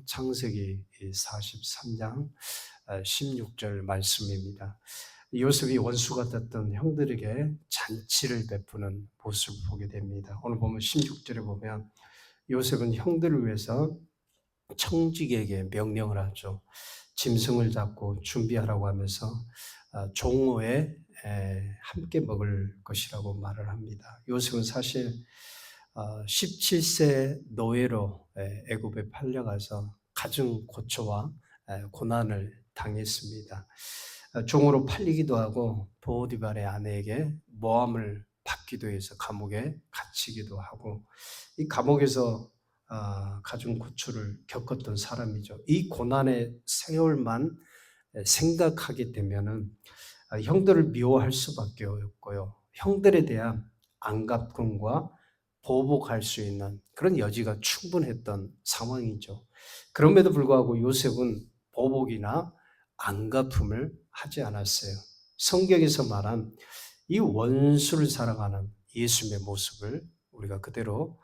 창세기 43장 16절 말씀입니다. 요셉이 원수가 됐던 형들에게 잔치를 베푸는 모습을 보게 됩니다. 오늘 보면 16절에 보면 요셉은 형들을 위해서 청지기에게 명령을 하죠. 짐승을 잡고 준비하라고 하면서 종후에 함께 먹을 것이라고 말을 합니다. 요셉은 사실 17세 노예로 애굽에 팔려가서 가정 고초와 고난을 당했습니다. 종으로 팔리기도 하고 보디발의 아내에게 모함을 받기도 해서 감옥에 갇히기도 하고 이 감옥에서 가정 고초를 겪었던 사람이죠. 이 고난의 세월만 생각하게 되면은 형들을 미워할 수밖에 없고요. 형들에 대한 안갚음과 보복할 수 있는 그런 여지가 충분했던 상황이죠. 그럼에도 불구하고 요셉은 보복이나 안갚음을 하지 않았어요. 성경에서 말한 이 원수를 사랑하는 예수님의 모습을 우리가 그대로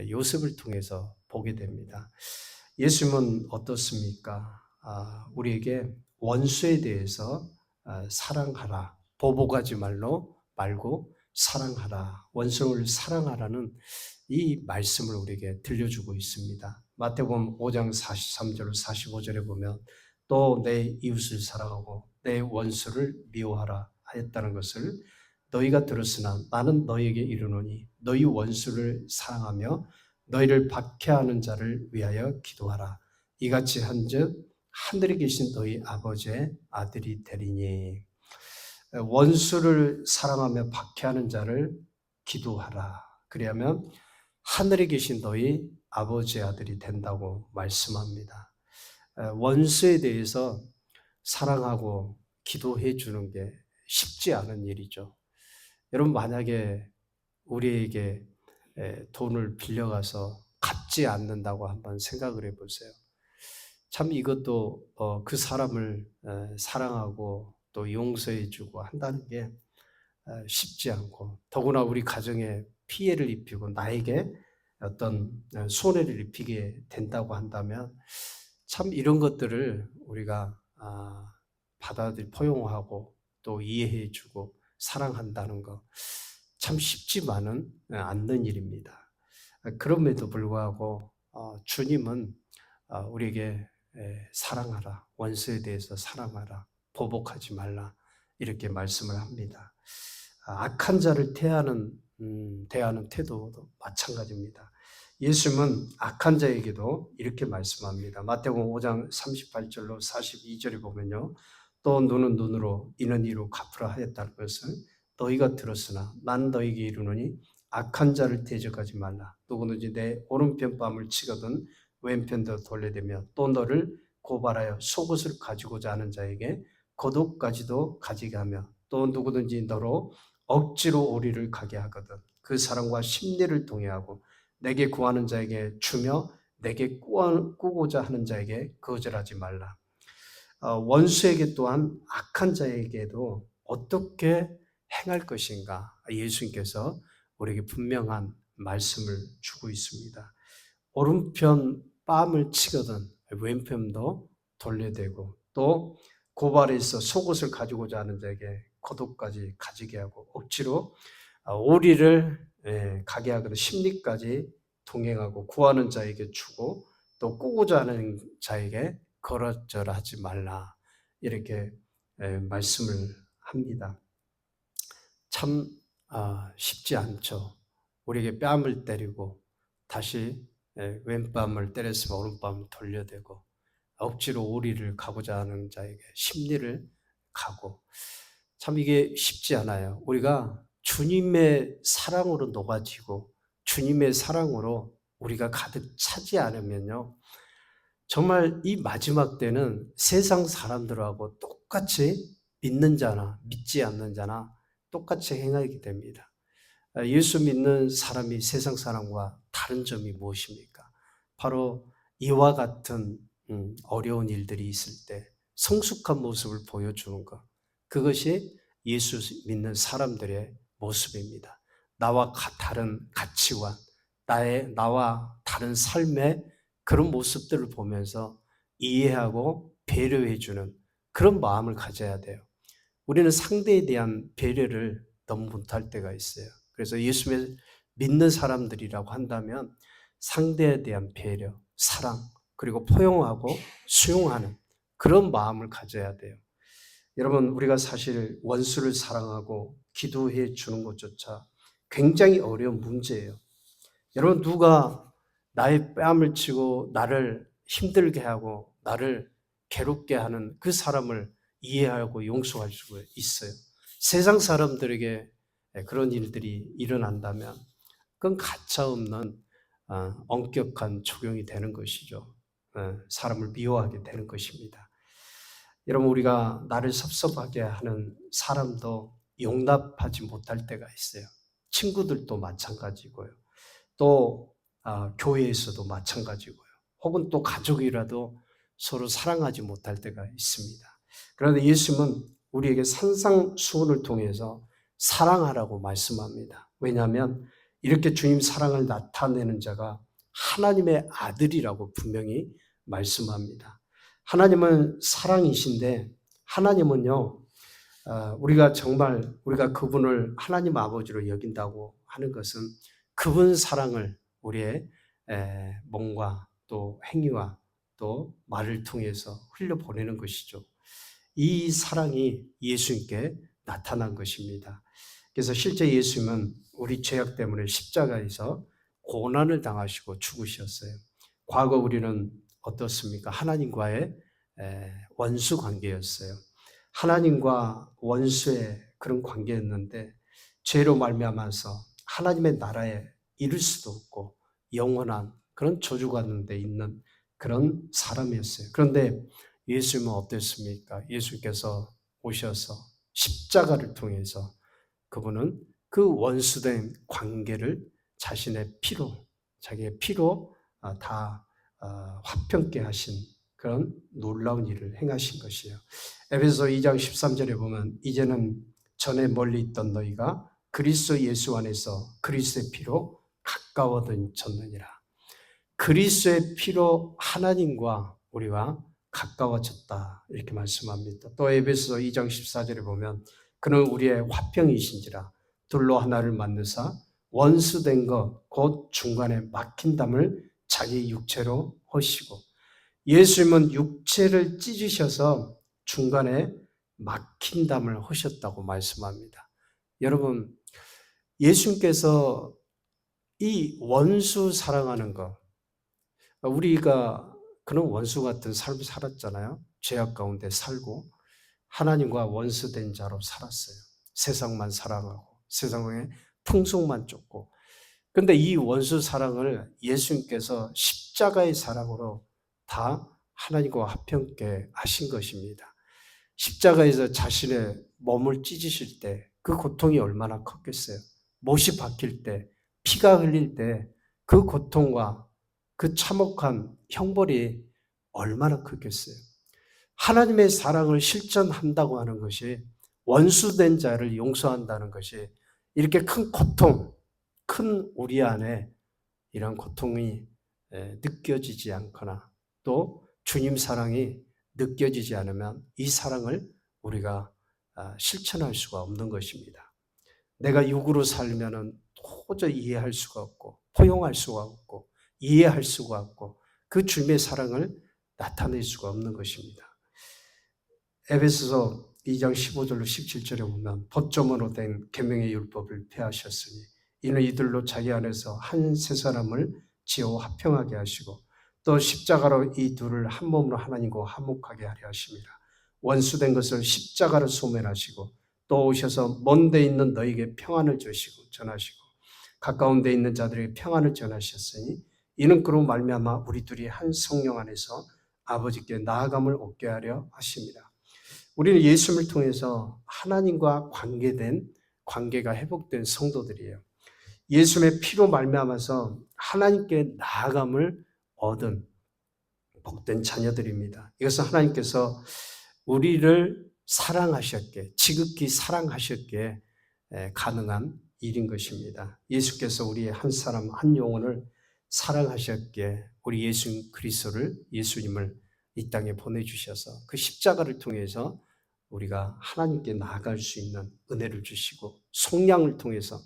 요셉을 통해서 보게 됩니다. 예수님은 어떻습니까? 우리에게 원수에 대해서 사랑하라, 보복하지 말고 사랑하라, 원수를 사랑하라는 이 말씀을 우리에게 들려주고 있습니다. 마태복음 5장 43절 45절에 보면 또 내 이웃을 사랑하고 내 원수를 미워하라 하였다는 것을 너희가 들었으나 나는 너희에게 이르노니 너희 원수를 사랑하며 너희를 박해하는 자를 위하여 기도하라. 이같이 한즉 하늘에 계신 너희 아버지의 아들이 되리니. 원수를 사랑하며 박해하는 자를 기도하라. 그리하면 하늘에 계신 너희 아버지의 아들이 된다고 말씀합니다. 원수에 대해서 사랑하고 기도해 주는 게 쉽지 않은 일이죠. 여러분 만약에 우리에게 돈을 빌려가서 갚지 않는다고 한번 생각을 해보세요. 참 이것도 그 사람을 사랑하고 또 용서해 주고 한다는 게 쉽지 않고 더구나 우리 가정에 피해를 입히고 나에게 어떤 손해를 입히게 된다고 한다면 참 이런 것들을 우리가 포용하고 또 이해해 주고 사랑한다는 거 참 쉽지만은 않는 일입니다. 그럼에도 불구하고 주님은 우리에게 사랑하라, 원수에 대해서 사랑하라, 보복하지 말라 이렇게 말씀을 합니다. 악한 자를 대하는 태도도 마찬가지입니다. 예수님은 악한 자에게도 이렇게 말씀합니다. 마태복음 5장 38절로 42절에 보면요. 또 눈은 눈으로 이는 이로 갚으라 하였다는 것을 너희가 들었으나 난 너희에게 이르노니 악한 자를 대적하지 말라. 누구든지 내 오른편 뺨을 치거든 왼편도 돌려대며 또 너를 고발하여 속옷을 가지고자 하는 자에게 겉옷까지도 가지게 하며 또 누구든지 너로 억지로 오리를 가게 하거든 그 사람과 심리를 동의하고 내게 구하는 자에게 주며 내게 꾸고자 하는 자에게 거절하지 말라. 원수에게 또한 악한 자에게도 어떻게 행할 것인가 예수님께서 우리에게 분명한 말씀을 주고 있습니다. 오른편 뺨을 치거든 왼편도 돌려대고 또 고발해서 속옷을 가지고자 하는 자에게 겉옷까지 가지게 하고 억지로 오리를 가게 하거든 심리까지 동행하고 구하는 자에게 주고 또 꾸고자 하는 자에게 거절하지 말라 이렇게 말씀을 합니다. 참 쉽지 않죠. 우리에게 뺨을 때리고 다시 왼뺨을 때렸으면 오른뺨을 돌려대고 억지로 오리를 가고자 하는 자에게 심리를 가고 참 이게 쉽지 않아요. 우리가 주님의 사랑으로 녹아지고 주님의 사랑으로 우리가 가득 차지 않으면요. 정말 이 마지막 때는 세상 사람들하고 똑같이 믿는 자나 믿지 않는 자나 똑같이 행하게 됩니다. 예수 믿는 사람이 세상 사람과 다른 점이 무엇입니까? 바로 이와 같은 어려운 일들이 있을 때 성숙한 모습을 보여주는 것. 그것이 예수 믿는 사람들의 모습입니다. 나와 다른 가치관, 나와 다른 삶의 그런 모습들을 보면서 이해하고 배려해주는 그런 마음을 가져야 돼요. 우리는 상대에 대한 배려를 너무 못할 때가 있어요. 그래서 예수를 믿는 사람들이라고 한다면 상대에 대한 배려, 사랑, 그리고 포용하고 수용하는 그런 마음을 가져야 돼요. 여러분, 우리가 사실 원수를 사랑하고 기도해 주는 것조차 굉장히 어려운 문제예요. 여러분, 누가 나의 뺨을 치고 나를 힘들게 하고 나를 괴롭게 하는 그 사람을 이해하고 용서할 수가 있어요. 세상 사람들에게 그런 일들이 일어난다면 그건 가차없는 엄격한 적용이 되는 것이죠. 사람을 미워하게 되는 것입니다. 여러분, 우리가 나를 섭섭하게 하는 사람도 용납하지 못할 때가 있어요. 친구들도 마찬가지고요. 또 교회에서도 마찬가지고요. 혹은 또 가족이라도 서로 사랑하지 못할 때가 있습니다. 그런데 예수님은 우리에게 산상수훈을 통해서 사랑하라고 말씀합니다. 왜냐하면 이렇게 주님 사랑을 나타내는 자가 하나님의 아들이라고 분명히 말씀합니다. 하나님은 사랑이신데 하나님은요, 우리가 정말 우리가 그분을 하나님 아버지로 여긴다고 하는 것은 그분 사랑을 우리의 몸과 또 행위와 또 말을 통해서 흘려보내는 것이죠. 이 사랑이 예수님께 나타난 것입니다. 그래서 실제 예수님은 우리 죄악 때문에 십자가에서 고난을 당하시고 죽으셨어요. 과거 우리는 어떻습니까? 하나님과의 원수 관계였어요. 하나님과 원수의 그런 관계였는데 죄로 말미암아서 하나님의 나라에 이를 수도 없고 영원한 그런 저주 가운데 있는 그런 사람이었어요. 그런데 예수님은 어땠습니까? 예수께서 오셔서 십자가를 통해서 그분은 그 원수된 관계를 자신의 피로, 자기의 피로 다 화평케 하신 그런 놀라운 일을 행하신 것이에요. 에베소 2장 13절에 보면 이제는 전에 멀리 있던 너희가 그리스도 예수 안에서 그리스도의 피로 가까워졌느니라. 그리스도의 피로 하나님과 우리가 가까워졌다 이렇게 말씀합니다. 또 에베소 2장 14절에 보면 그는 우리의 화평이신지라 둘로 하나를 만드사 원수된 것 곧 중간에 막힌 담을 자기 육체로 하시고 예수님은 육체를 찢으셔서 중간에 막힌 담을 하셨다고 말씀합니다. 여러분, 예수님께서 이 원수 사랑하는 것, 우리가 그런 원수 같은 삶을 살았잖아요. 죄악 가운데 살고 하나님과 원수된 자로 살았어요. 세상만 사랑하고 세상의 풍속만 쫓고. 그런데 이 원수 사랑을 예수님께서 십자가의 사랑으로 다 하나님과 화평케 하신 것입니다. 십자가에서 자신의 몸을 찢으실 때 그 고통이 얼마나 컸겠어요. 못이 박힐 때, 피가 흘릴 때 그 고통과 그 참혹한 형벌이 얼마나 크겠어요. 하나님의 사랑을 실천한다고 하는 것이 원수된 자를 용서한다는 것이 이렇게 큰 고통, 큰 우리 안에 이런 고통이 느껴지지 않거나 또 주님 사랑이 느껴지지 않으면 이 사랑을 우리가 실천할 수가 없는 것입니다. 내가 육으로 살면은 도저히 이해할 수가 없고 포용할 수가 없고 이해할 수가 없고 그 주님의 사랑을 나타낼 수가 없는 것입니다. 에베소서 2장 15절로 17절에 보면 법조문으로 된 계명의 율법을 폐하셨으니 이는 이들로 자기 안에서 한 세 사람을 지어 화평하게 하시고 또 십자가로 이 둘을 한 몸으로 하나님과 화목하게 하려 하심이라. 원수된 것을 십자가로 소멸하시고 또 오셔서 먼 데 있는 너에게 평안을 주시고 전하시고 가까운 데 있는 자들에게 평안을 전하셨으니 이는 그로 말미암아 우리 둘이 한 성령 안에서 아버지께 나아감을 얻게 하려 하심이라. 우리는 예수님을 통해서 하나님과 관계가 회복된 성도들이에요. 예수님의 피로 말미암아서 하나님께 나아감을 얻은 복된 자녀들입니다. 이것은 하나님께서 우리를 사랑하셨기에 지극히 사랑하셨기에 가능한 일인 것입니다. 예수께서 우리의 한 사람 한 영혼을 사랑하셨기에 우리 예수님을 이 땅에 보내주셔서 그 십자가를 통해서 우리가 하나님께 나아갈 수 있는 은혜를 주시고 속량을 통해서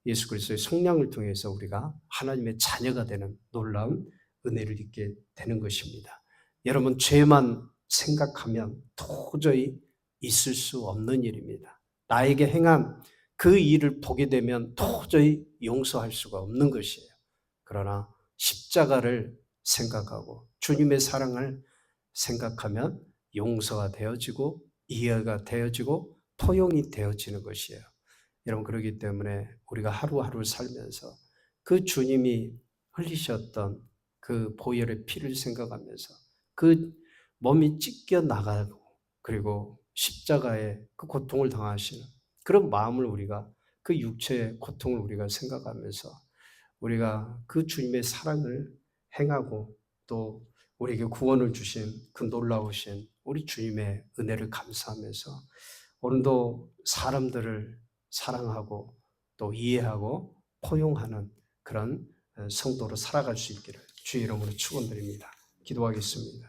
예수 그리스도의 속량을 통해서 우리가 하나님의 자녀가 되는 놀라운 은혜를 입게 되는 것입니다. 여러분, 죄만 생각하면 도저히 있을 수 없는 일입니다. 나에게 행한 그 일을 보게 되면 도저히 용서할 수가 없는 것이에요. 그러나 십자가를 생각하고 주님의 사랑을 생각하면 용서가 되어지고 이해가 되어지고 포용이 되어지는 것이에요. 여러분, 그렇기 때문에 우리가 하루하루 살면서 그 주님이 흘리셨던 그 보혈의 피를 생각하면서 그 몸이 찢겨 나가고 그리고 십자가에 그 고통을 당하시는 그런 마음을 우리가 그 육체의 고통을 우리가 생각하면서 우리가 그 주님의 사랑을 행하고 또 우리에게 구원을 주신 그 놀라우신 우리 주님의 은혜를 감사하면서 오늘도 사람들을 사랑하고 또 이해하고 포용하는 그런 성도로 살아갈 수 있기를 주의 이름으로 축원드립니다. 기도하겠습니다.